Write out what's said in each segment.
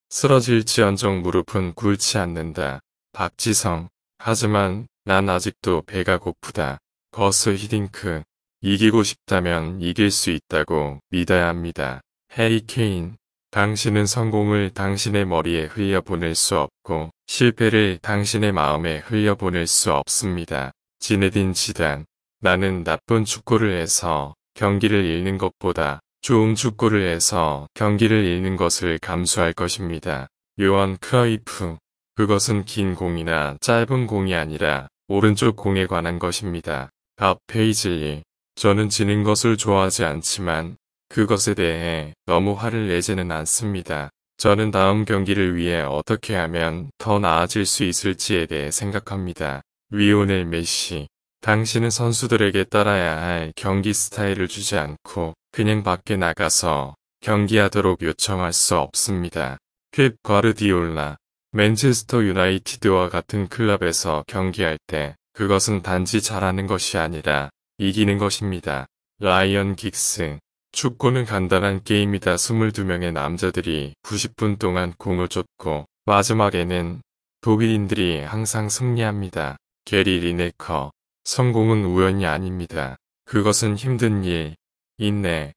쓰러질지언정 무릎은 꿇지 않는다. 박지성. 하지만 난 아직도 배가 고프다. 거스 히딩크. 이기고 싶다면 이길 수 있다고 믿어야 합니다. 해리 케인. 당신은 성공을 당신의 머리에 흘려보낼 수 없고 실패를 당신의 마음에 흘려보낼 수 없습니다. 지네딘 지단. 나는 나쁜 축구를 해서 경기를 잃는 것보다 좋은 축구를 해서 경기를 잃는 것을 감수할 것입니다. 요한 크라이프. 그것은 긴 공이나 짧은 공이 아니라 오른쪽 공에 관한 것입니다. 밥 페이즐리. 저는 지는 것을 좋아하지 않지만 그것에 대해 너무 화를 내지는 않습니다. 저는 다음 경기를 위해 어떻게 하면 더 나아질 수 있을지에 대해 생각합니다. 리오넬 메시. 당신은 선수들에게 따라야 할 경기 스타일을 주지 않고 그냥 밖에 나가서 경기하도록 요청할 수 없습니다. 펩 과르디올라. 맨체스터 유나이티드와 같은 클럽에서 경기할 때 그것은 단지 잘하는 것이 아니라 이기는 것입니다. 라이언 긱스. 축구는 간단한 게임이다. 22명의 남자들이 90분 동안 공을 쫓고 마지막에는 독일인들이 항상 승리합니다. 게리 리네커. 성공은 우연이 아닙니다. 그것은 힘든 일, 인내,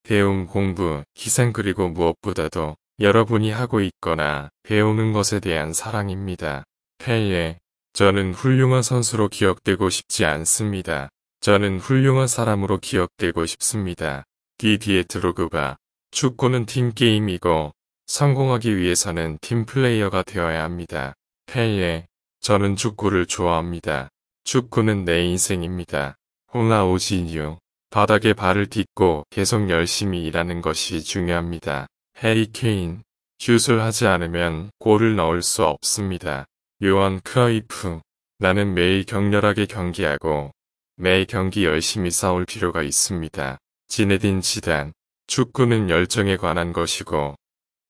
배움, 공부, 희생 그리고 무엇보다도 여러분이 하고 있거나 배우는 것에 대한 사랑입니다. 펠레. 저는 훌륭한 선수로 기억되고 싶지 않습니다. 저는 훌륭한 사람으로 기억되고 싶습니다. 디디에 드로그바. 축구는 팀게임이고 성공하기 위해서는 팀플레이어가 되어야 합니다. 펠레. 저는 축구를 좋아합니다. 축구는 내 인생입니다. 호나우지뉴. 바닥에 발을 딛고 계속 열심히 일하는 것이 중요합니다. 해리 케인. 슛을 하지 않으면 골을 넣을 수 없습니다. 요한 크라이프. 나는 매일 격렬하게 경기하고 매 경기 열심히 싸울 필요가 있습니다. 지네딘 지단. 축구는 열정에 관한 것이고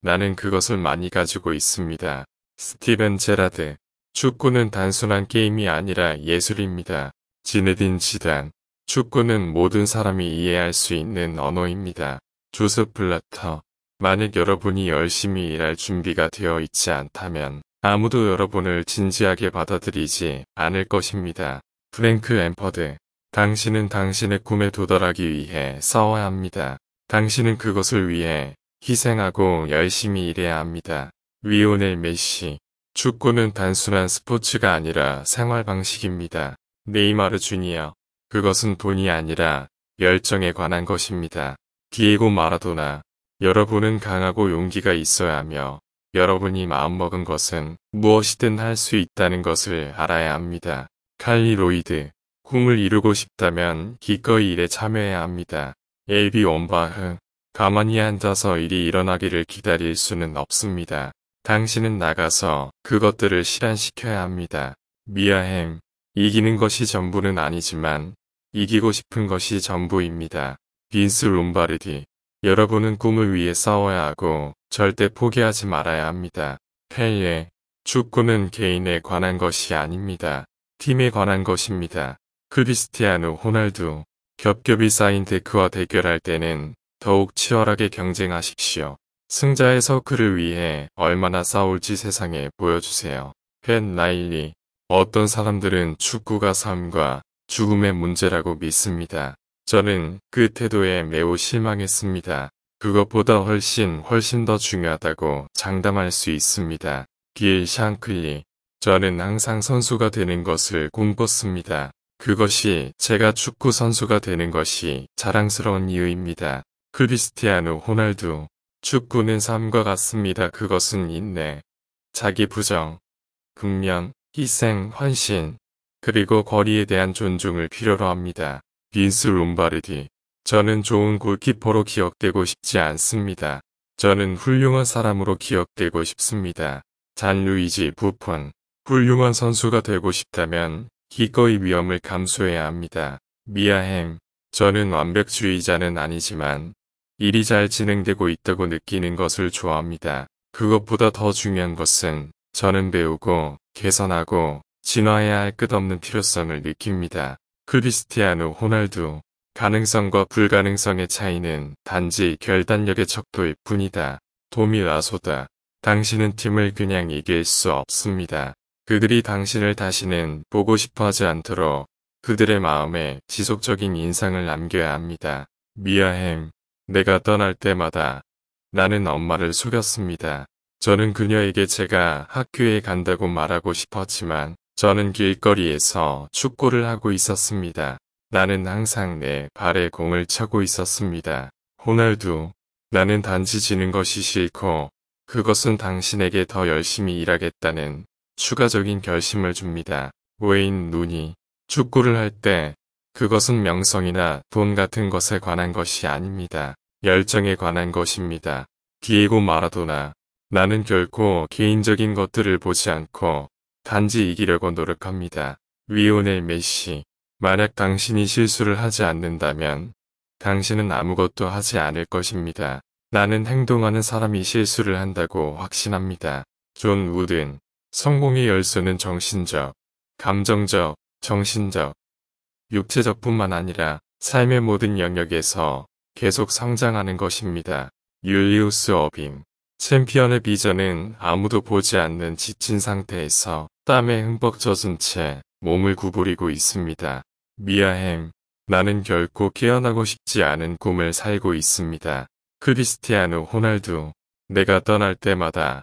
나는 그것을 많이 가지고 있습니다. 스티븐 제라드. 축구는 단순한 게임이 아니라 예술입니다. 지네딘 지단. 축구는 모든 사람이 이해할 수 있는 언어입니다. 조셉 블라터. 만약 여러분이 열심히 일할 준비가 되어 있지 않다면 아무도 여러분을 진지하게 받아들이지 않을 것입니다. 프랭크 램퍼드. 당신은 당신의 꿈에 도달하기 위해 싸워야 합니다. 당신은 그것을 위해 희생하고 열심히 일해야 합니다. 리오넬 메시. 축구는 단순한 스포츠가 아니라 생활 방식입니다. 네이마르 주니어. 그것은 돈이 아니라 열정에 관한 것입니다. 디에고 마라도나. 여러분은 강하고 용기가 있어야 하며 여러분이 마음먹은 것은 무엇이든 할 수 있다는 것을 알아야 합니다. 칼리 로이드. 꿈을 이루고 싶다면 기꺼이 일에 참여해야 합니다. 엘비 원바흐. 가만히 앉아서 일이 일어나기를 기다릴 수는 없습니다. 당신은 나가서 그것들을 실현시켜야 합니다. 미아햄. 이기는 것이 전부는 아니지만 이기고 싶은 것이 전부입니다. 빈스 롬바르디. 여러분은 꿈을 위해 싸워야 하고 절대 포기하지 말아야 합니다. 펠레. 축구는 개인에 관한 것이 아닙니다. 팀에 관한 것입니다. 크리스티아누 호날두. 겹겹이 쌓인 데크와 대결할 때는 더욱 치열하게 경쟁하십시오. 승자의 서클을 위해 얼마나 싸울지 세상에 보여주세요. 펜 라일리. 어떤 사람들은 축구가 삶과 죽음의 문제라고 믿습니다. 저는 그 태도에 매우 실망했습니다. 그것보다 훨씬 더 중요하다고 장담할 수 있습니다. 빌 샹클리. 저는 항상 선수가 되는 것을 꿈꿨습니다. 그것이 제가 축구 선수가 되는 것이 자랑스러운 이유입니다. 크리스티아누 호날두. 축구는 삶과 같습니다. 그것은 인내, 자기 부정, 근면, 희생, 헌신, 그리고 거리에 대한 존중을 필요로 합니다. 빈스 롬바르디. 저는 좋은 골키퍼로 기억되고 싶지 않습니다. 저는 훌륭한 사람으로 기억되고 싶습니다. 잔 루이지 부폰. 훌륭한 선수가 되고 싶다면 기꺼이 위험을 감수해야 합니다. 미아햄. 저는 완벽주의자는 아니지만 일이 잘 진행되고 있다고 느끼는 것을 좋아합니다. 그것보다 더 중요한 것은 저는 배우고 개선하고 진화해야 할 끝없는 필요성을 느낍니다. 크리스티아누 호날두. 가능성과 불가능성의 차이는 단지 결단력의 척도일 뿐이다. 도미 라소다. 당신은 팀을 그냥 이길 수 없습니다. 그들이 당신을 다시는 보고 싶어 하지 않도록 그들의 마음에 지속적인 인상을 남겨야 합니다. 미아햄, 내가 떠날 때마다 나는 엄마를 속였습니다. 저는 그녀에게 제가 학교에 간다고 말하고 싶었지만 저는 길거리에서 축구를 하고 있었습니다. 나는 항상 내 발에 공을 차고 있었습니다. 호날두, 나는 단지 지는 것이 싫고 그것은 당신에게 더 열심히 일하겠다는 추가적인 결심을 줍니다. 웨인 루니, 축구를 할 때 그것은 명성이나 돈 같은 것에 관한 것이 아닙니다. 열정에 관한 것입니다. 디에고 마라도나, 나는 결코 개인적인 것들을 보지 않고 단지 이기려고 노력합니다. 리오넬 메시, 만약 당신이 실수를 하지 않는다면 당신은 아무것도 하지 않을 것입니다. 나는 행동하는 사람이 실수를 한다고 확신합니다. 존 우든, 성공의 열쇠는 정신적, 감정적, 정신적, 육체적뿐만 아니라 삶의 모든 영역에서 계속 성장하는 것입니다. 율리우스 어빙, 챔피언의 비전은 아무도 보지 않는 지친 상태에서 땀에 흠뻑 젖은 채 몸을 구부리고 있습니다. 미아햄, 나는 결코 깨어나고 싶지 않은 꿈을 살고 있습니다. 크리스티아누 호날두, 내가 떠날 때마다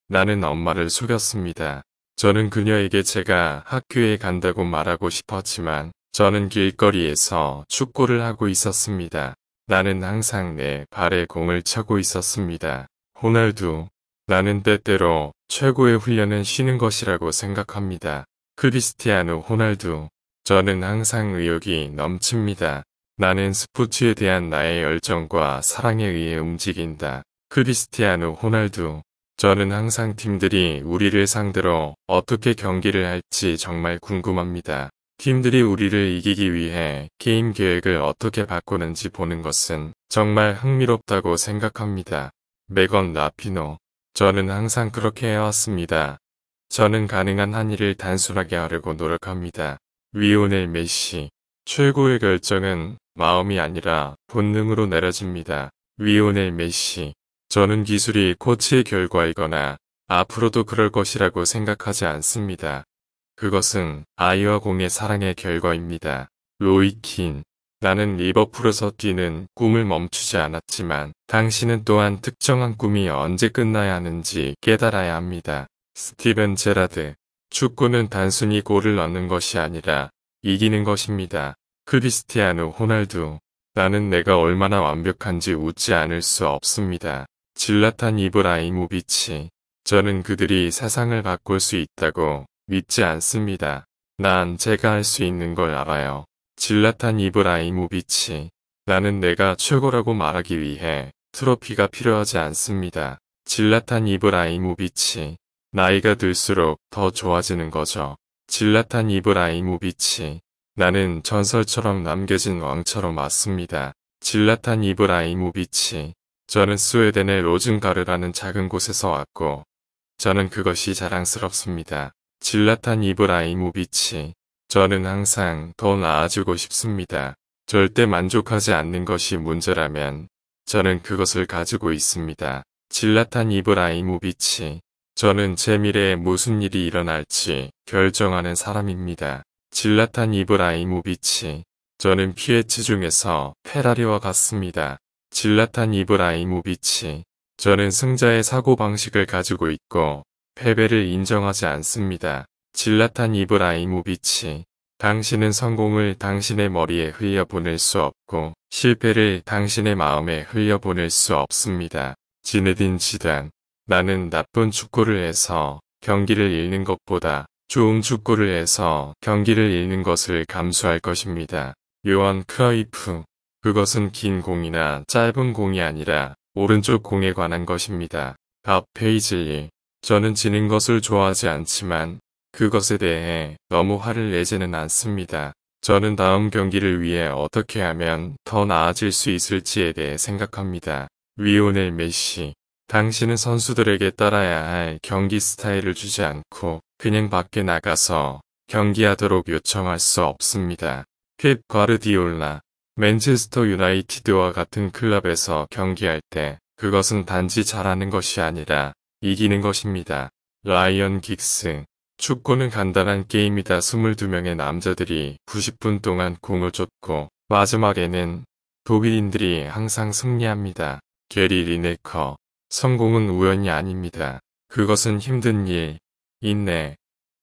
나는 엄마를 속였습니다. 저는 그녀에게 제가 학교에 간다고 말하고 싶었지만 저는 길거리에서 축구를 하고 있었습니다. 나는 항상 내 발에 공을 차고 있었습니다. 호날두, 나는 때때로 최고의 훈련은 쉬는 것이라고 생각합니다. 크리스티아누 호날두, 저는 항상 의욕이 넘칩니다. 나는 스포츠에 대한 나의 열정과 사랑에 의해 움직인다. 크리스티아누 호날두, 저는 항상 팀들이 우리를 상대로 어떻게 경기를 할지 정말 궁금합니다. 팀들이 우리를 이기기 위해 게임 계획을 어떻게 바꾸는지 보는 것은 정말 흥미롭다고 생각합니다. 메건 라피노, 저는 항상 그렇게 해왔습니다. 저는 가능한 한 일을 단순하게 하려고 노력합니다. 리오넬 메시, 최고의 결정은 마음이 아니라 본능으로 내려집니다. 리오넬 메시, 저는 기술이 코치의 결과이거나 앞으로도 그럴 것이라고 생각하지 않습니다. 그것은 아이와 공의 사랑의 결과입니다. 로이 킨, 나는 리버풀에서 뛰는 꿈을 멈추지 않았지만 당신은 또한 특정한 꿈이 언제 끝나야 하는지 깨달아야 합니다. 스티븐 제라드, 축구는 단순히 골을 넣는 것이 아니라 이기는 것입니다. 크리스티아누 호날두, 나는 내가 얼마나 완벽한지 웃지 않을 수 없습니다. 질라탄 이브라이모비치, 저는 그들이 세상을 바꿀 수 있다고 믿지 않습니다. 난 제가 할 수 있는 걸 알아요. 질라탄 이브라이모비치, 나는 내가 최고라고 말하기 위해 트로피가 필요하지 않습니다. 질라탄 이브라이모비치, 나이가 들수록 더 좋아지는 거죠. 질라탄 이브라이모비치, 나는 전설처럼 남겨진 왕처럼 왔습니다. 질라탄 이브라이모비치, 저는 스웨덴의 로즌가르라는 작은 곳에서 왔고 저는 그것이 자랑스럽습니다. 질라탄 이브라이모비치, 저는 항상 더 나아지고 싶습니다. 절대 만족하지 않는 것이 문제라면 저는 그것을 가지고 있습니다. 질라탄 이브라이모비치, 저는 제 미래에 무슨 일이 일어날지 결정하는 사람입니다. 질라탄 이브라이모비치, 저는 피에츠 중에서 페라리와 같습니다. 질라탄 이브라이모비치, 저는 승자의 사고방식을 가지고 있고 패배를 인정하지 않습니다. 질라탄 이브라이모비치, 당신은 성공을 당신의 머리에 흘려보낼 수 없고 실패를 당신의 마음에 흘려보낼 수 없습니다. 지네딘 지단, 나는 나쁜 축구를 해서 경기를 잃는 것보다 좋은 축구를 해서 경기를 잃는 것을 감수할 것입니다. 요한 크라이프, 그것은 긴 공이나 짧은 공이 아니라 오른쪽 공에 관한 것입니다. 밥 페이즐리, 저는 지는 것을 좋아하지 않지만 그것에 대해 너무 화를 내지는 않습니다. 저는 다음 경기를 위해 어떻게 하면 더 나아질 수 있을지에 대해 생각합니다. 리오넬 메시, 당신은 선수들에게 따라야 할 경기 스타일을 주지 않고 그냥 밖에 나가서 경기하도록 요청할 수 없습니다. 펩 과르디올라, 맨체스터 유나이티드와 같은 클럽에서 경기할 때 그것은 단지 잘하는 것이 아니라 이기는 것입니다. 라이언 긱스. 축구는 간단한 게임이다. 22명의 남자들이 90분 동안 공을 쫓고 마지막에는 독일인들이 항상 승리합니다. 게리 리네커. 성공은 우연이 아닙니다. 그것은 힘든 일, 인내,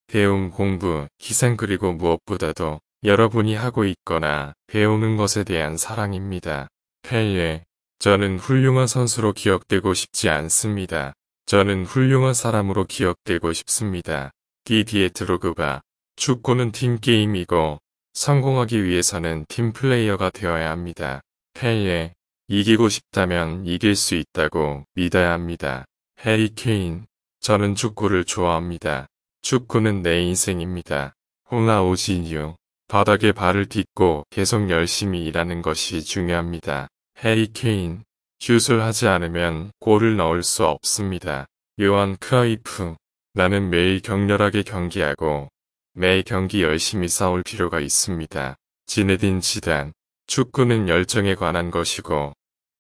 배움, 공부, 희생 그리고 무엇보다도 여러분이 하고 있거나 배우는 것에 대한 사랑입니다. 펠레. 저는 훌륭한 선수로 기억되고 싶지 않습니다. 저는 훌륭한 사람으로 기억되고 싶습니다. 디디에 드로그바. 축구는 팀게임이고 성공하기 위해서는 팀플레이어가 되어야 합니다. 펠레. 이기고 싶다면 이길 수 있다고 믿어야 합니다. 해리 케인. 저는 축구를 좋아합니다. 축구는 내 인생입니다. 호나우지뉴. 바닥에 발을 딛고 계속 열심히 일하는 것이 중요합니다. 해리 케인. 슛을 하지 않으면 골을 넣을 수 없습니다. 요한 크라이프. 나는 매일 격렬하게 경기하고 매 경기 열심히 싸울 필요가 있습니다. 지네딘 지단. 축구는 열정에 관한 것이고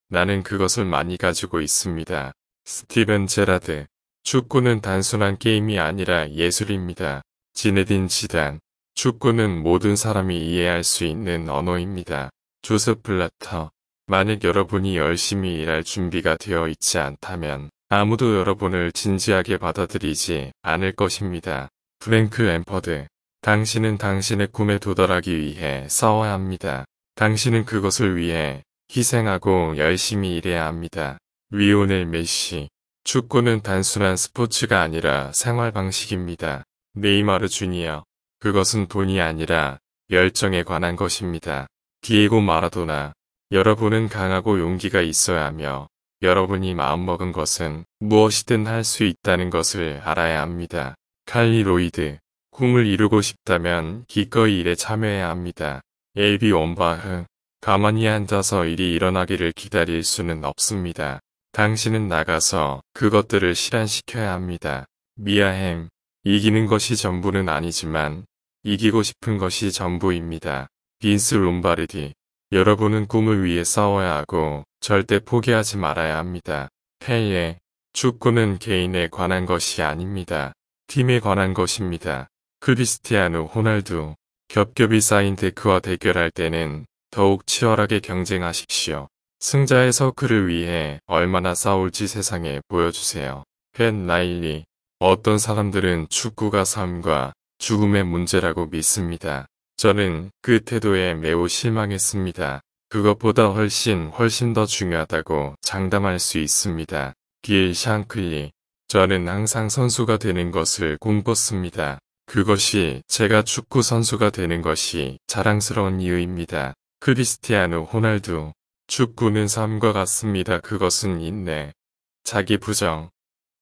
나는 그것을 많이 가지고 있습니다. 스티븐 제라드. 축구는 단순한 게임이 아니라 예술입니다. 지네딘 지단. 축구는 모든 사람이 이해할 수 있는 언어입니다. 조셉 블라터. 만약 여러분이 열심히 일할 준비가 되어 있지 않다면 아무도 여러분을 진지하게 받아들이지 않을 것입니다. 프랭크 램퍼드. 당신은 당신의 꿈에 도달하기 위해 싸워야 합니다. 당신은 그것을 위해 희생하고 열심히 일해야 합니다. 리오넬 메시. 축구는 단순한 스포츠가 아니라 생활 방식입니다. 네이마르 주니어. 그것은 돈이 아니라 열정에 관한 것입니다. 디에고 마라도나. 여러분은 강하고 용기가 있어야 하며 여러분이 마음먹은 것은 무엇이든 할 수 있다는 것을 알아야 합니다. 칼리 로이드. 꿈을 이루고 싶다면 기꺼이 일에 참여해야 합니다. 엘비 원바흐. 가만히 앉아서 일이 일어나기를 기다릴 수는 없습니다. 당신은 나가서 그것들을 실현시켜야 합니다. 미아햄. 이기는 것이 전부는 아니지만 이기고 싶은 것이 전부입니다. 빈스 롬바르디. 여러분은 꿈을 위해 싸워야 하고 절대 포기하지 말아야 합니다. 펠레. 축구는 개인에 관한 것이 아닙니다. 팀에 관한 것입니다. 크리스티아누 호날두. 겹겹이 쌓인 데크와 대결할 때는 더욱 치열하게 경쟁하십시오. 승자의 서클을 위해 얼마나 싸울지 세상에 보여주세요. 벤 라일리. 어떤 사람들은 축구가 삶과 죽음의 문제라고 믿습니다. 저는 그 태도에 매우 실망했습니다. 그것보다 훨씬 더 중요하다고 장담할 수 있습니다. 길 샹클리. 저는 항상 선수가 되는 것을 꿈꿨습니다. 그것이 제가 축구 선수가 되는 것이 자랑스러운 이유입니다. 크리스티아누 호날두. 축구는 삶과 같습니다. 그것은 인내, 자기 부정,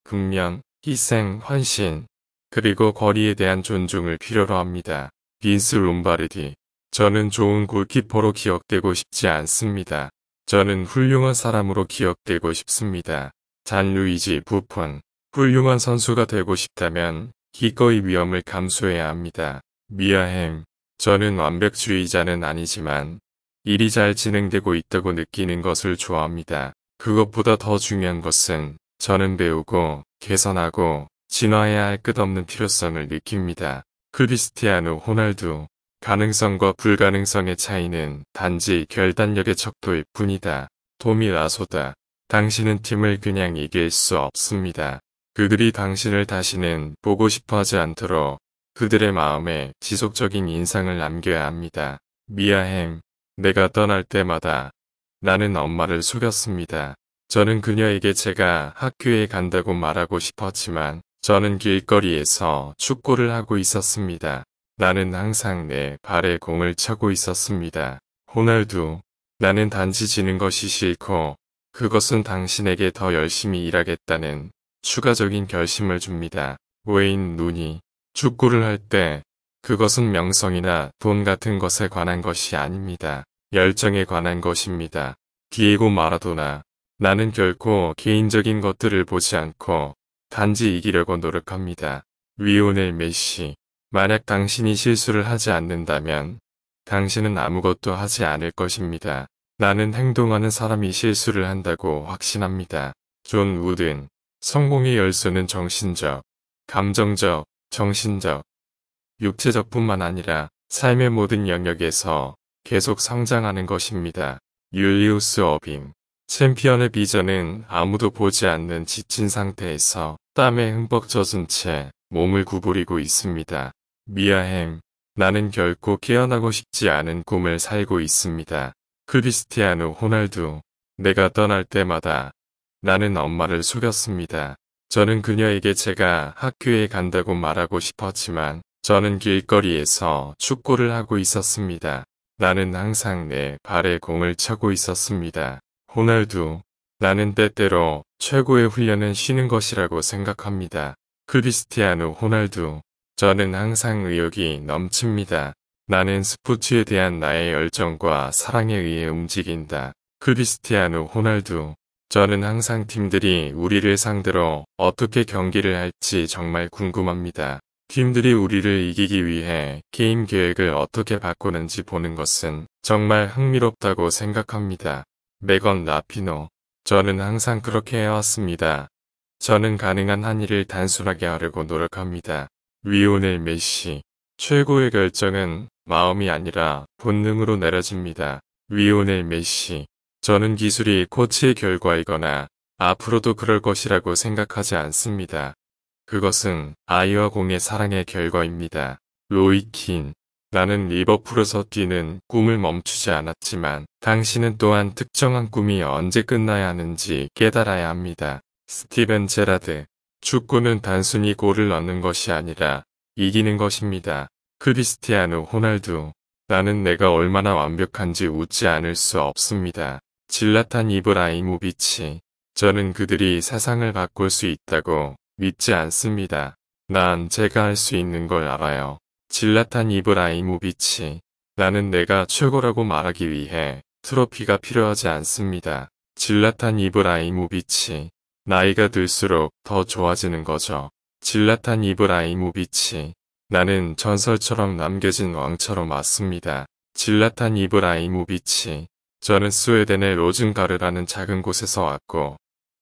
근면, 희생, 헌신, 그리고 거리에 대한 존중을 필요로 합니다. 빈스 롬바르디. 저는 좋은 골키퍼로 기억되고 싶지 않습니다. 저는 훌륭한 사람으로 기억되고 싶습니다. 잔루이지 부폰. 훌륭한 선수가 되고 싶다면 기꺼이 위험을 감수해야 합니다. 미아햄. 저는 완벽주의자는 아니지만 일이 잘 진행되고 있다고 느끼는 것을 좋아합니다. 그것보다 더 중요한 것은 저는 배우고 개선하고 진화해야 할 끝없는 필요성을 느낍니다. 크리스티아누 호날두. 가능성과 불가능성의 차이는 단지 결단력의 척도일 뿐이다. 토미 라소다. 당신은 팀을 그냥 이길 수 없습니다. 그들이 당신을 다시는 보고 싶어 하지 않도록 그들의 마음에 지속적인 인상을 남겨야 합니다. 미아햄. 내가 떠날 때마다 나는 엄마를 속였습니다. 저는 그녀에게 제가 학교에 간다고 말하고 싶었지만 저는 길거리에서 축구를 하고 있었습니다. 나는 항상 내 발에 공을 차고 있었습니다. 호날두. 나는 단지 지는 것이 싫고 그것은 당신에게 더 열심히 일하겠다는 추가적인 결심을 줍니다. 웨인 루니. 축구를 할 때 그것은 명성이나 돈 같은 것에 관한 것이 아닙니다. 열정에 관한 것입니다. 디에고 마라도나. 나는 결코 개인적인 것들을 보지 않고 단지 이기려고 노력합니다. 리오넬 메시. 만약 당신이 실수를 하지 않는다면 당신은 아무것도 하지 않을 것입니다. 나는 행동하는 사람이 실수를 한다고 확신합니다. 존 우든. 성공의 열쇠는 정신적, 감정적, 정신적, 육체적뿐만 아니라 삶의 모든 영역에서 계속 성장하는 것입니다. 율리우스 어빙. 챔피언의 비전은 아무도 보지 않는 지친 상태에서 땀에 흠뻑 젖은 채 몸을 구부리고 있습니다. 미아햄. 나는 결코 깨어나고 싶지 않은 꿈을 살고 있습니다. 크리스티아누 호날두. 내가 떠날 때마다 나는 엄마를 속였습니다. 저는 그녀에게 제가 학교에 간다고 말하고 싶었지만 저는 길거리에서 축구를 하고 있었습니다. 나는 항상 내 발에 공을 차고 있었습니다. 호날두. 나는 때때로 최고의 훈련은 쉬는 것이라고 생각합니다. 크리스티아누 호날두. 저는 항상 의욕이 넘칩니다. 나는 스포츠에 대한 나의 열정과 사랑에 의해 움직인다. 크리스티아누 호날두. 저는 항상 팀들이 우리를 상대로 어떻게 경기를 할지 정말 궁금합니다. 팀들이 우리를 이기기 위해 게임 계획을 어떻게 바꾸는지 보는 것은 정말 흥미롭다고 생각합니다. 메건 라피노. 저는 항상 그렇게 해왔습니다. 저는 가능한 한 일을 단순하게 하려고 노력합니다. 리오넬 메시. 최고의 결정은 마음이 아니라 본능으로 내려집니다. 리오넬 메시. 저는 기술이 코치의 결과이거나 앞으로도 그럴 것이라고 생각하지 않습니다. 그것은 아이와 공의 사랑의 결과입니다. 로이 킨. 나는 리버풀에서 뛰는 꿈을 멈추지 않았지만 당신은 또한 특정한 꿈이 언제 끝나야 하는지 깨달아야 합니다. 스티븐 제라드. 축구는 단순히 골을 넣는 것이 아니라 이기는 것입니다. 크리스티아누 호날두. 나는 내가 얼마나 완벽한지 웃지 않을 수 없습니다. 질라탄 이브라이모비치. 저는 그들이 세상을 바꿀 수 있다고 믿지 않습니다. 난 제가 할 수 있는 걸 알아요. 질라탄 이브라이모비치. 나는 내가 최고라고 말하기 위해 트로피가 필요하지 않습니다. 질라탄 이브라이모비치. 나이가 들수록 더 좋아지는 거죠. 질라탄 이브라이모비치. 나는 전설처럼 남겨진 왕처럼 왔습니다. 질라탄 이브라이모비치. 저는 스웨덴의 로즌가르라는 작은 곳에서 왔고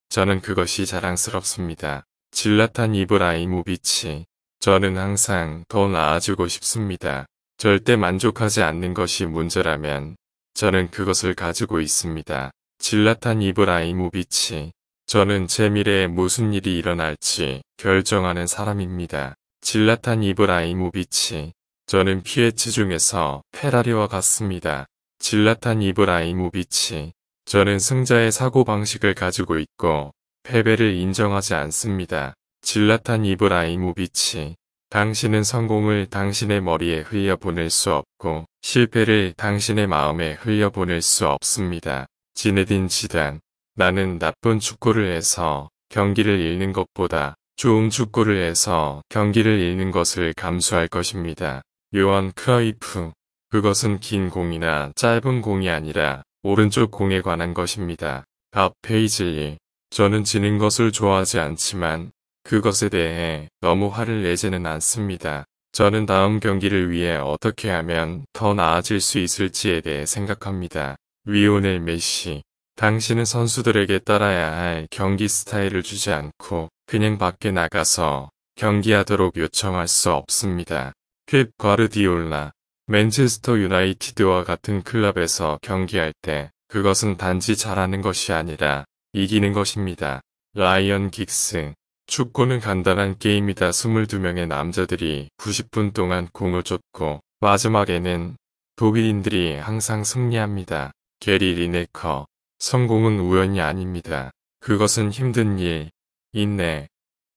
저는 그것이 자랑스럽습니다. 질라탄 이브라이모비치. 저는 항상 더 나아지고 싶습니다. 절대 만족하지 않는 것이 문제라면 저는 그것을 가지고 있습니다. 질라탄 이브라이모비치. 저는 제 미래에 무슨 일이 일어날지 결정하는 사람입니다. 질라탄 이브라이모비치. 저는 PH 중에서 페라리와 같습니다. 질라탄 이브라이모비치. 저는 승자의 사고방식을 가지고 있고 패배를 인정하지 않습니다. 질라탄 이브라이모비치. 당신은 성공을 당신의 머리에 흘려보낼 수 없고 실패를 당신의 마음에 흘려보낼 수 없습니다. 지네딘 지단. 나는 나쁜 축구를 해서 경기를 잃는 것보다 좋은 축구를 해서 경기를 잃는 것을 감수할 것입니다. 요한 크라이프. 그것은 긴 공이나 짧은 공이 아니라 오른쪽 공에 관한 것입니다. 밥 페이즐리. 저는 지는 것을 좋아하지 않지만 그것에 대해 너무 화를 내지는 않습니다. 저는 다음 경기를 위해 어떻게 하면 더 나아질 수 있을지에 대해 생각합니다. 리오넬 메시. 당신은 선수들에게 따라야 할 경기 스타일을 주지 않고 그냥 밖에 나가서 경기하도록 요청할 수 없습니다. 펩 과르디올라. 맨체스터 유나이티드와 같은 클럽에서 경기할 때 그것은 단지 잘하는 것이 아니라 이기는 것입니다. 라이언 긱스. 축구는 간단한 게임이다. 22명의 남자들이 90분 동안 공을 쫓고 마지막에는 독일인들이 항상 승리합니다. 게리 리네커. 성공은 우연이 아닙니다. 그것은 힘든 일, 인내,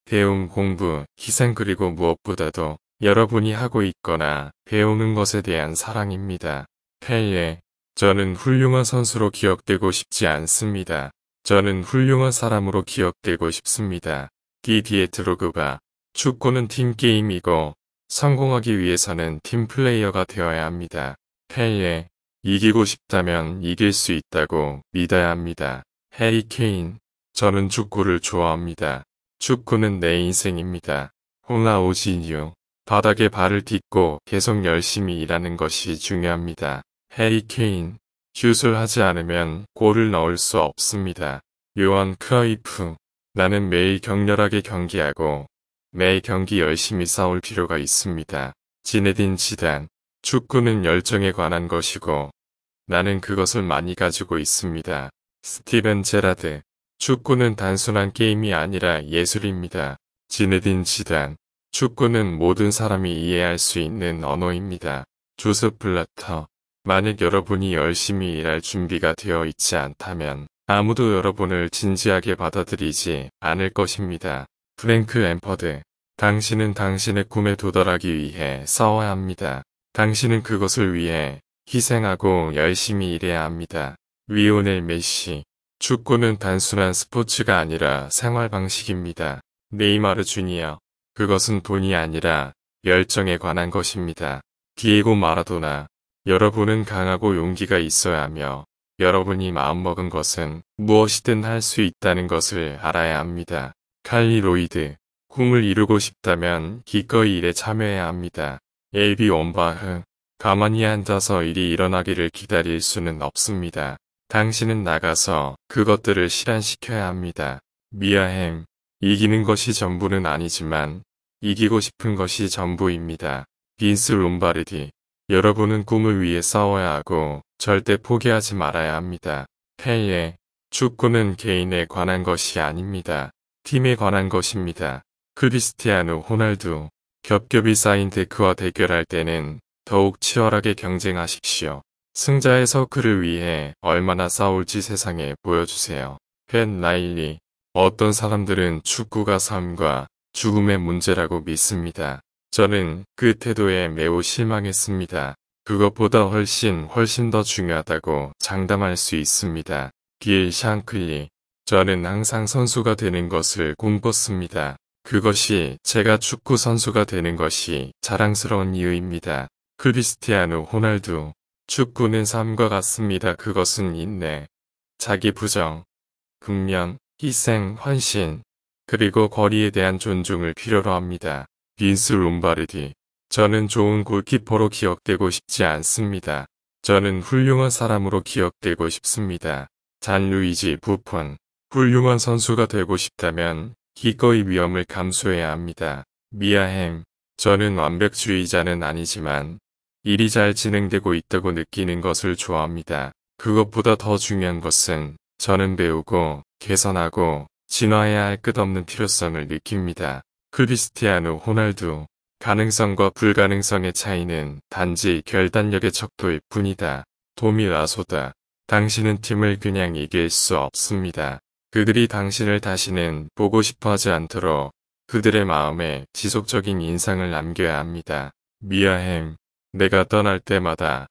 배움, 공부, 희생 그리고 무엇보다도 여러분이 하고 있거나 배우는 것에 대한 사랑입니다. 펠레. 저는 훌륭한 선수로 기억되고 싶지 않습니다. 저는 훌륭한 사람으로 기억되고 싶습니다. 디디에 드로그바. 축구는 팀게임이고 성공하기 위해서는 팀플레이어가 되어야 합니다. 펠레. 이기고 싶다면 이길 수 있다고 믿어야 합니다. 해리 케인. 저는 축구를 좋아합니다. 축구는 내 인생입니다. 호나우지뉴. 바닥에 발을 딛고 계속 열심히 일하는 것이 중요합니다. 해리 케인. 슛을 하지 않으면 골을 넣을 수 없습니다. 요한 크라이프. 나는 매일 격렬하게 경기하고 매 경기 열심히 싸울 필요가 있습니다. 지네딘 지단. 축구는 열정에 관한 것이고 나는 그것을 많이 가지고 있습니다. 스티븐 제라드. 축구는 단순한 게임이 아니라 예술입니다. 지네딘 지단. 축구는 모든 사람이 이해할 수 있는 언어입니다. 조셉 블라터. 만약 여러분이 열심히 일할 준비가 되어 있지 않다면 아무도 여러분을 진지하게 받아들이지 않을 것입니다. 프랭크 램퍼드. 당신은 당신의 꿈에 도달하기 위해 싸워야 합니다. 당신은 그것을 위해 희생하고 열심히 일해야 합니다. 리오넬 메시. 축구는 단순한 스포츠가 아니라 생활 방식입니다. 네이마르 주니어. 그것은 돈이 아니라 열정에 관한 것입니다. 디에고 마라도나. 여러분은 강하고 용기가 있어야 하며 여러분이 마음먹은 것은 무엇이든 할 수 있다는 것을 알아야 합니다. 칼리 로이드. 꿈을 이루고 싶다면 기꺼이 일에 참여해야 합니다. 엘비 원바흐. 가만히 앉아서 일이 일어나기를 기다릴 수는 없습니다. 당신은 나가서 그것들을 실현시켜야 합니다. 미아햄. 이기는 것이 전부는 아니지만 이기고 싶은 것이 전부입니다. 빈스 롬바르디. 여러분은 꿈을 위해 싸워야 하고 절대 포기하지 말아야 합니다. 펠레. 축구는 개인에 관한 것이 아닙니다. 팀에 관한 것입니다. 크리스티아누 호날두. 겹겹이 쌓인 데크와 대결할 때는 더욱 치열하게 경쟁하십시오. 승자의 서클을 위해 얼마나 싸울지 세상에 보여주세요. 펜 라일리. 어떤 사람들은 축구가 삶과 죽음의 문제라고 믿습니다. 저는 그 태도에 매우 실망했습니다. 그것보다 훨씬 더 중요하다고 장담할 수 있습니다. 빌 샹클리. 저는 항상 선수가 되는 것을 꿈꿨습니다. 그것이 제가 축구 선수가 되는 것이 자랑스러운 이유입니다. 크리스티아누 호날두. 축구는 삶과 같습니다. 그것은 인내, 자기 부정, 근면, 희생, 헌신, 그리고 거리에 대한 존중을 필요로 합니다. 빈스 롬바르디. 저는 좋은 골키퍼로 기억되고 싶지 않습니다. 저는 훌륭한 사람으로 기억되고 싶습니다. 잔 루이지 부폰. 훌륭한 선수가 되고 싶다면 기꺼이 위험을 감수해야 합니다. 미아햄. 저는 완벽주의자는 아니지만 일이 잘 진행되고 있다고 느끼는 것을 좋아합니다. 그것보다 더 중요한 것은 저는 배우고 개선하고 진화해야 할 끝없는 필요성을 느낍니다. 크리스티아누 호날두. 가능성과 불가능성의 차이는 단지 결단력의 척도일 뿐이다. 도미 라소다. 당신은 팀을 그냥 이길 수 없습니다. 그들이 당신을 다시는 보고 싶어 하지 않도록 그들의 마음에 지속적인 인상을 남겨야 합니다. 미아햄. 내가 떠날 때마다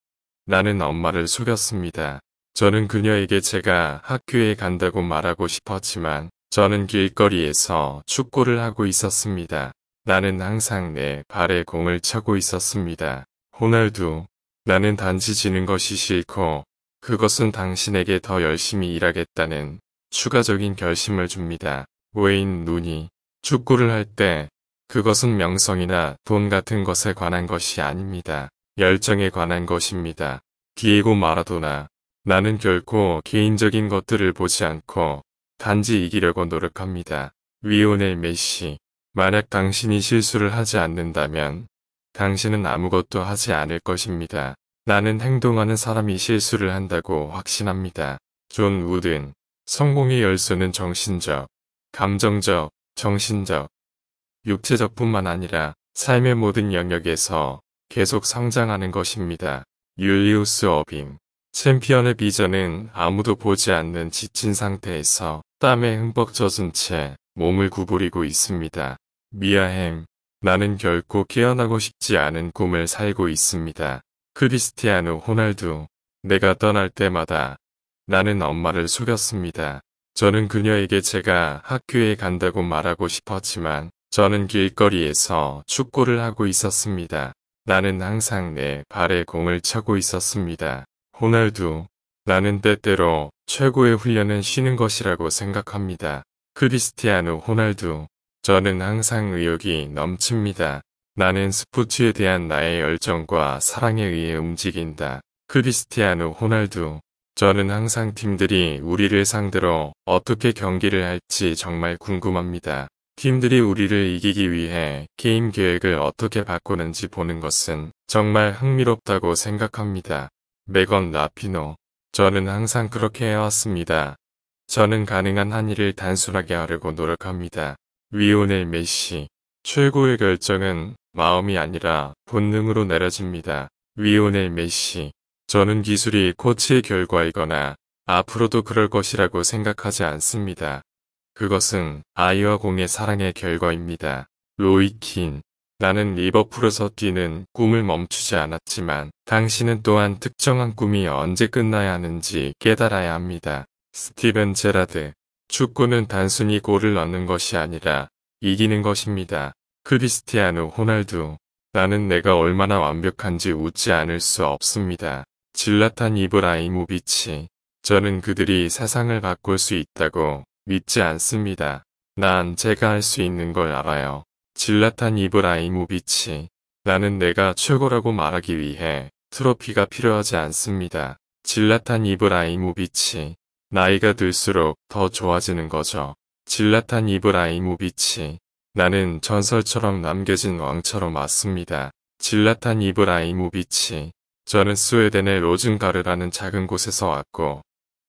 나는 엄마를 속였습니다. 저는 그녀에게 제가 학교에 간다고 말하고 싶었지만 저는 길거리에서 축구를 하고 있었습니다. 나는 항상 내 발에 공을 차고 있었습니다. 호날두. 나는 단지 지는 것이 싫고 그것은 당신에게 더 열심히 일하겠다는 추가적인 결심을 줍니다. 웨인 루니. 축구를 할 때 그것은 명성이나 돈 같은 것에 관한 것이 아닙니다. 열정에 관한 것입니다. 디에고 마라도나. 나는 결코 개인적인 것들을 보지 않고 단지 이기려고 노력합니다. 리오넬 메시. 만약 당신이 실수를 하지 않는다면 당신은 아무것도 하지 않을 것입니다. 나는 행동하는 사람이 실수를 한다고 확신합니다. 존 우든. 성공의 열쇠는 정신적, 감정적, 정신적, 육체적뿐만 아니라 삶의 모든 영역에서 계속 성장하는 것입니다. 율리우스 어빙. 챔피언의 비전은 아무도 보지 않는 지친 상태에서 땀에 흠뻑 젖은 채 몸을 구부리고 있습니다. 미아햄. 나는 결코 깨어나고 싶지 않은 꿈을 살고 있습니다. 크리스티아누 호날두. 내가 떠날 때마다 나는 엄마를 속였습니다. 저는 그녀에게 제가 학교에 간다고 말하고 싶었지만 저는 길거리에서 축구를 하고 있었습니다. 나는 항상 내 발에 공을 차고 있었습니다. 호날두. 나는 때때로 최고의 훈련은 쉬는 것이라고 생각합니다. 크리스티아누 호날두. 저는 항상 의욕이 넘칩니다. 나는 스포츠에 대한 나의 열정과 사랑에 의해 움직인다. 크리스티아누 호날두. 저는 항상 팀들이 우리를 상대로 어떻게 경기를 할지 정말 궁금합니다. 팀들이 우리를 이기기 위해 게임 계획을 어떻게 바꾸는지 보는 것은 정말 흥미롭다고 생각합니다. 메건 라피노. 저는 항상 그렇게 해왔습니다. 저는 가능한 한 일을 단순하게 하려고 노력합니다. 리오넬 메시. 최고의 결정은 마음이 아니라 본능으로 내려집니다. 리오넬 메시. 저는 기술이 코치의 결과이거나 앞으로도 그럴 것이라고 생각하지 않습니다. 그것은 아이와 공의 사랑의 결과입니다. 로이 킨. 나는 리버풀에서 뛰는 꿈을 멈추지 않았지만 당신은 또한 특정한 꿈이 언제 끝나야 하는지 깨달아야 합니다. 스티븐 제라드. 축구는 단순히 골을 넣는 것이 아니라 이기는 것입니다. 크리스티아누 호날두. 나는 내가 얼마나 완벽한지 웃지 않을 수 없습니다. 질라탄 이브라이모비치. 저는 그들이 세상을 바꿀 수 있다고 믿지 않습니다. 난 제가 할 수 있는 걸 알아요. 질라탄 이브라이모비치. 나는 내가 최고라고 말하기 위해 트로피가 필요하지 않습니다. 질라탄 이브라이모비치. 나이가 들수록 더 좋아지는 거죠. 질라탄 이브라이모비치. 나는 전설처럼 남겨진 왕처럼 왔습니다. 질라탄 이브라이모비치. 저는 스웨덴의 로즌가르라는 작은 곳에서 왔고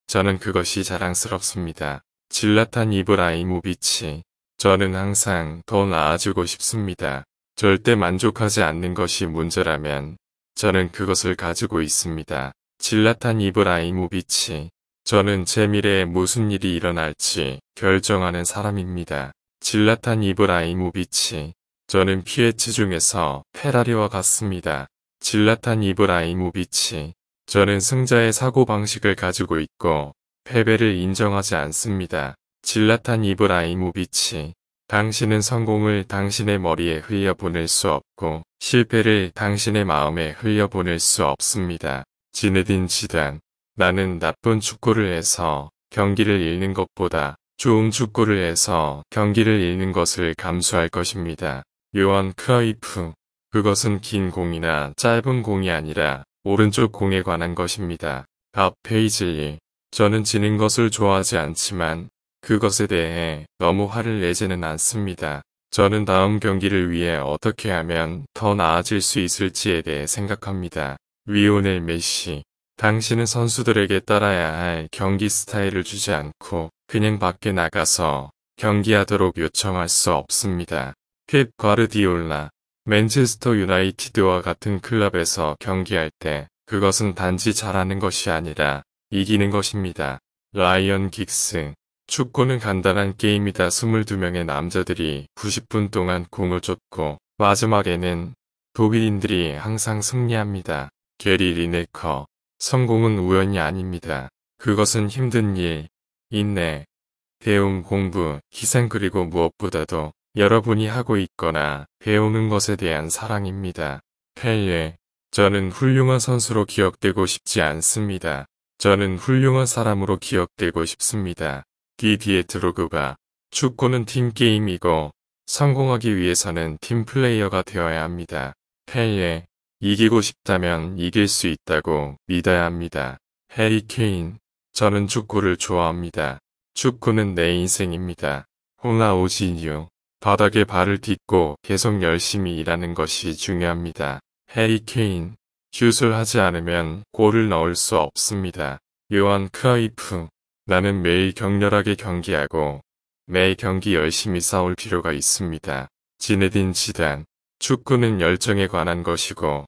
저는 그것이 자랑스럽습니다. 질라탄 이브라이모비치. 저는 항상 더 나아지고 싶습니다. 절대 만족하지 않는 것이 문제라면 저는 그것을 가지고 있습니다. 질라탄 이브라이모비치. 저는 제 미래에 무슨 일이 일어날지 결정하는 사람입니다. 질라탄 이브라이모비치. 저는 피에치 중에서 페라리와 같습니다. 질라탄 이브라이모비치. 저는 승자의 사고방식을 가지고 있고 패배를 인정하지 않습니다. 질라탄 이브라이모비치. 당신은 성공을 당신의 머리에 흘려보낼 수 없고 실패를 당신의 마음에 흘려보낼 수 없습니다. 지네딘 지단. 나는 나쁜 축구를 해서 경기를 잃는 것보다 좋은 축구를 해서 경기를 잃는 것을 감수할 것입니다. 요한 크라이프. 그것은 긴 공이나 짧은 공이 아니라 오른쪽 공에 관한 것입니다. 밥 페이즐리. 저는 지는 것을 좋아하지 않지만 그것에 대해 너무 화를 내지는 않습니다. 저는 다음 경기를 위해 어떻게 하면 더 나아질 수 있을지에 대해 생각합니다. 리오넬 메시. 당신은 선수들에게 따라야 할 경기 스타일을 주지 않고 그냥 밖에 나가서 경기하도록 요청할 수 없습니다. 펩 과르디올라. 맨체스터 유나이티드와 같은 클럽에서 경기할 때 그것은 단지 잘하는 것이 아니라 이기는 것입니다. 라이언 긱스. 축구는 간단한 게임이다. 22명의 남자들이 90분 동안 공을 쫓고 마지막에는 독일인들이 항상 승리합니다. 게리 리네커. 성공은 우연이 아닙니다. 그것은 힘든 일, 인내, 배움, 공부, 희생 그리고 무엇보다도 여러분이 하고 있거나 배우는 것에 대한 사랑입니다. 펠레. 저는 훌륭한 선수로 기억되고 싶지 않습니다. 저는 훌륭한 사람으로 기억되고 싶습니다. 디디에 드로그바. 축구는 팀게임이고 성공하기 위해서는 팀플레이어가 되어야 합니다. 펠레. 이기고 싶다면 이길 수 있다고 믿어야 합니다. 해리 케인. 저는 축구를 좋아합니다. 축구는 내 인생입니다. 홍아오지뉴. 바닥에 발을 딛고 계속 열심히 일하는 것이 중요합니다. 해리 케인. 슛을 하지 않으면 골을 넣을 수 없습니다. 요한 크라이프. 나는 매일 격렬하게 경기하고 매 경기 열심히 싸울 필요가 있습니다. 지네딘 지단. 축구는 열정에 관한 것이고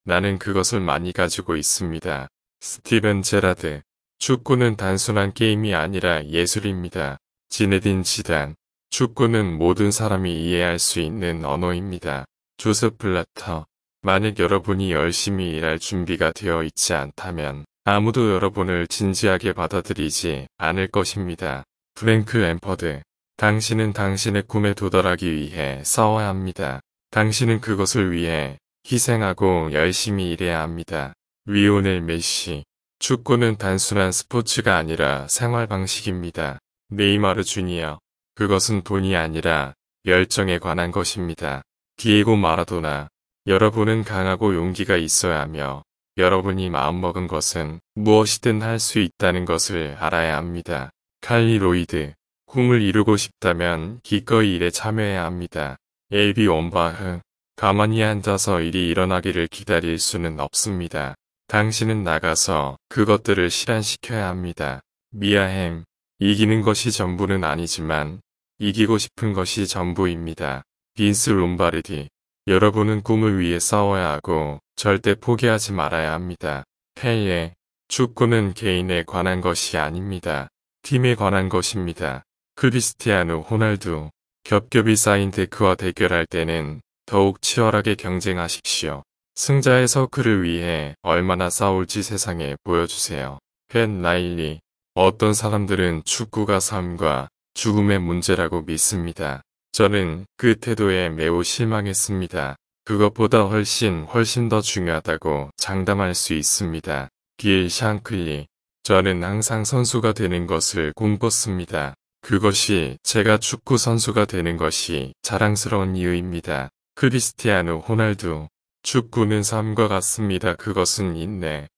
나는 그것을 많이 가지고 있습니다. 스티븐 제라드. 축구는 단순한 게임이 아니라 예술입니다. 지네딘 지단. 축구는 모든 사람이 이해할 수 있는 언어입니다. 조셉 블라터. 만약 여러분이 열심히 일할 준비가 되어 있지 않다면 아무도 여러분을 진지하게 받아들이지 않을 것입니다. 프랭크 램퍼드. 당신은 당신의 꿈에 도달하기 위해 싸워야 합니다. 당신은 그것을 위해 희생하고 열심히 일해야 합니다. 리오넬 메시. 축구는 단순한 스포츠가 아니라 생활 방식입니다. 네이마르 주니어. 그것은 돈이 아니라 열정에 관한 것입니다. 디에고 마라도나. 여러분은 강하고 용기가 있어야 하며 여러분이 마음먹은 것은 무엇이든 할 수 있다는 것을 알아야 합니다. 칼리 로이드. 꿈을 이루고 싶다면 기꺼이 일에 참여해야 합니다. 에이비 원바흐. 가만히 앉아서 일이 일어나기를 기다릴 수는 없습니다. 당신은 나가서 그것들을 실현시켜야 합니다. 미아햄. 이기는 것이 전부는 아니지만 이기고 싶은 것이 전부입니다. 빈스 롬바르디. 여러분은 꿈을 위해 싸워야 하고 절대 포기하지 말아야 합니다. 펠레. 축구는 개인에 관한 것이 아닙니다. 팀에 관한 것입니다. 크리스티아누 호날두. 겹겹이 쌓인 데크와 대결할 때는 더욱 치열하게 경쟁하십시오. 승자의 서클을 위해 얼마나 싸울지 세상에 보여주세요. 벤 라일리. 어떤 사람들은 축구가 삶과 죽음의 문제라고 믿습니다. 저는 그 태도에 매우 실망했습니다. 그것보다 훨씬 더 중요하다고 장담할 수 있습니다. 길 샹클리. 저는 항상 선수가 되는 것을 꿈꿨습니다. 그것이 제가 축구 선수가 되는 것이 자랑스러운 이유입니다. 크리스티아누 호날두. 축구는 삶과 같습니다. 그것은 인내,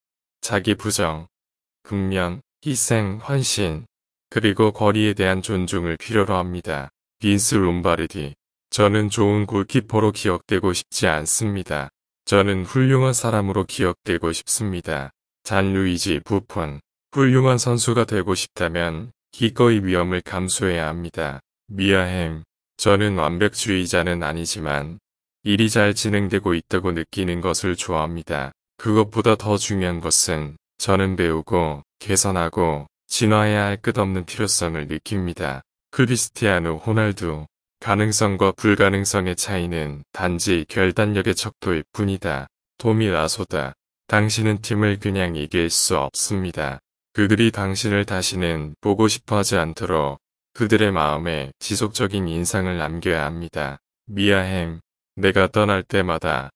자기 부정, 근면, 희생, 헌신, 그리고 거리에 대한 존중을 필요로 합니다. 빈스 롬바르디. 저는 좋은 골키퍼로 기억되고 싶지 않습니다. 저는 훌륭한 사람으로 기억되고 싶습니다. 잔 루이지 부폰. 훌륭한 선수가 되고 싶다면 기꺼이 위험을 감수해야 합니다. 미아햄. 저는 완벽주의자는 아니지만 일이 잘 진행되고 있다고 느끼는 것을 좋아합니다. 그것보다 더 중요한 것은 저는 배우고 개선하고 진화해야 할 끝없는 필요성을 느낍니다. 크리스티아누 호날두. 가능성과 불가능성의 차이는 단지 결단력의 척도일 뿐이다. 토미 라소다. 당신은 팀을 그냥 이길 수 없습니다. 그들이 당신을 다시는 보고 싶어 하지 않도록 그들의 마음에 지속적인 인상을 남겨야 합니다. 미아햄. 내가 떠날 때마다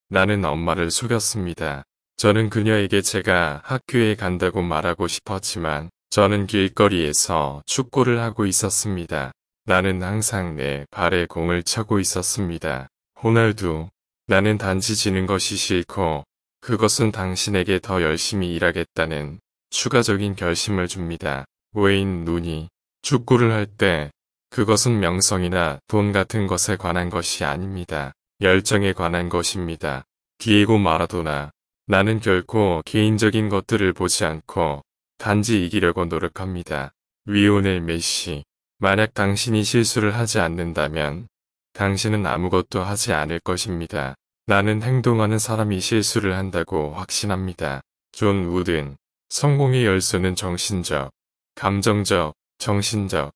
나는 엄마를 속였습니다. 저는 그녀에게 제가 학교에 간다고 말하고 싶었지만 저는 길거리에서 축구를 하고 있었습니다. 나는 항상 내 발에 공을 차고 있었습니다. 호날두. 나는 단지 지는 것이 싫고 그것은 당신에게 더 열심히 일하겠다는 추가적인 결심을 줍니다. 웨인 루니. 축구를 할 때 그것은 명성이나 돈 같은 것에 관한 것이 아닙니다. 열정에 관한 것입니다. 디에고 마라도나. 나는 결코 개인적인 것들을 보지 않고 단지 이기려고 노력합니다. 리오넬 메시. 만약 당신이 실수를 하지 않는다면 당신은 아무것도 하지 않을 것입니다. 나는 행동하는 사람이 실수를 한다고 확신합니다. 존 우든. 성공의 열쇠는 정신적, 감정적, 정신적,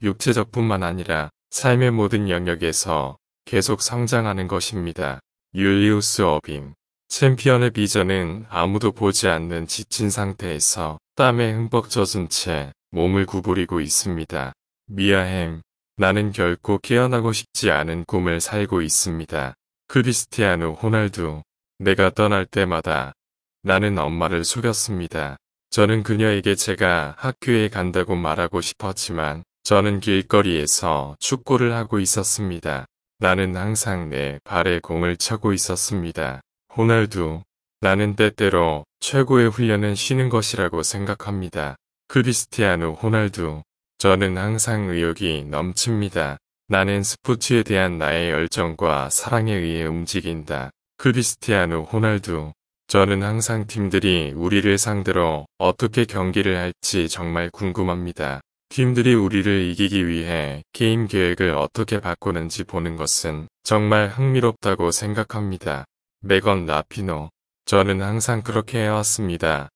육체적뿐만 아니라 삶의 모든 영역에서 계속 성장하는 것입니다. 율리우스 어빙. 챔피언의 비전은 아무도 보지 않는 지친 상태에서 땀에 흠뻑 젖은 채 몸을 구부리고 있습니다. 미아햄. 나는 결코 깨어나고 싶지 않은 꿈을 살고 있습니다. 크리스티아누 호날두. 내가 떠날 때마다 나는 엄마를 속였습니다. 저는 그녀에게 제가 학교에 간다고 말하고 싶었지만 저는 길거리에서 축구를 하고 있었습니다. 나는 항상 내 발에 공을 차고 있었습니다. 호날두. 나는 때때로 최고의 훈련은 쉬는 것이라고 생각합니다. 크리스티아누 호날두. 저는 항상 의욕이 넘칩니다. 나는 스포츠에 대한 나의 열정과 사랑에 의해 움직인다. 크리스티아누 호날두. 저는 항상 팀들이 우리를 상대로 어떻게 경기를 할지 정말 궁금합니다. 팀들이 우리를 이기기 위해 게임 계획을 어떻게 바꾸는지 보는 것은 정말 흥미롭다고 생각합니다. 메건 라피노. 저는 항상 그렇게 해왔습니다.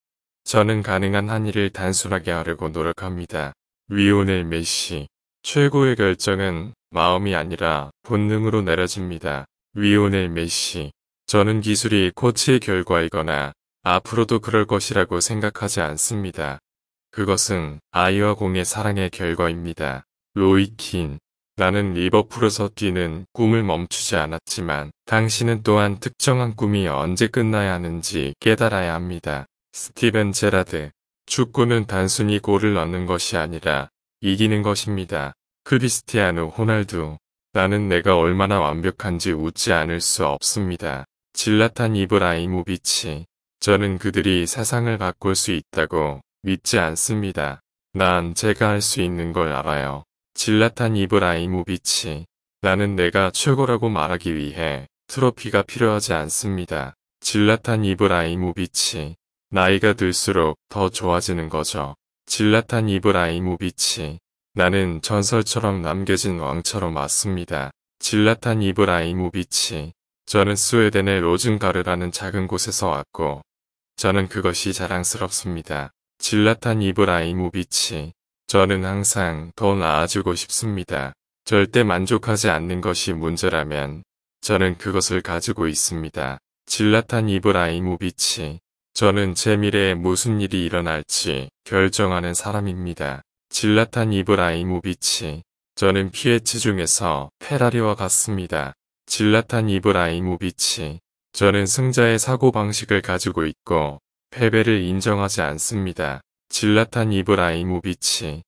저는 가능한 한 일을 단순하게 하려고 노력합니다. 리오넬 메시. 최고의 결정은 마음이 아니라 본능으로 내려집니다. 리오넬 메시. 저는 기술이 코치의 결과이거나 앞으로도 그럴 것이라고 생각하지 않습니다. 그것은 아이와 공의 사랑의 결과입니다. 로이 킨. 나는 리버풀에서 뛰는 꿈을 멈추지 않았지만 당신은 또한 특정한 꿈이 언제 끝나야 하는지 깨달아야 합니다. 스티븐 제라드. 축구는 단순히 골을 넣는 것이 아니라 이기는 것입니다. 크리스티아누 호날두. 나는 내가 얼마나 완벽한지 웃지 않을 수 없습니다. 질라탄 이브라이모비치. 저는 그들이 세상을 바꿀 수 있다고 믿지 않습니다. 난 제가 할 수 있는 걸 알아요. 질라탄 이브라이모비치. 나는 내가 최고라고 말하기 위해 트로피가 필요하지 않습니다. 질라탄 이브라이모비치. 나이가 들수록 더 좋아지는 거죠. 질라탄 이브라이모비치. 나는 전설처럼 남겨진 왕처럼 왔습니다. 질라탄 이브라이모비치. 저는 스웨덴의 로즌가르라는 작은 곳에서 왔고, 저는 그것이 자랑스럽습니다. 질라탄 이브라이모비치. 저는 항상 더 나아지고 싶습니다. 절대 만족하지 않는 것이 문제라면, 저는 그것을 가지고 있습니다. 질라탄 이브라이모비치. 저는 제 미래에 무슨 일이 일어날지 결정하는 사람입니다. 질라탄 이브라이모비치. 저는 피에치 중에서 페라리와 같습니다. 질라탄 이브라이모비치. 저는 승자의 사고방식을 가지고 있고 패배를 인정하지 않습니다. 질라탄 이브라이모비치.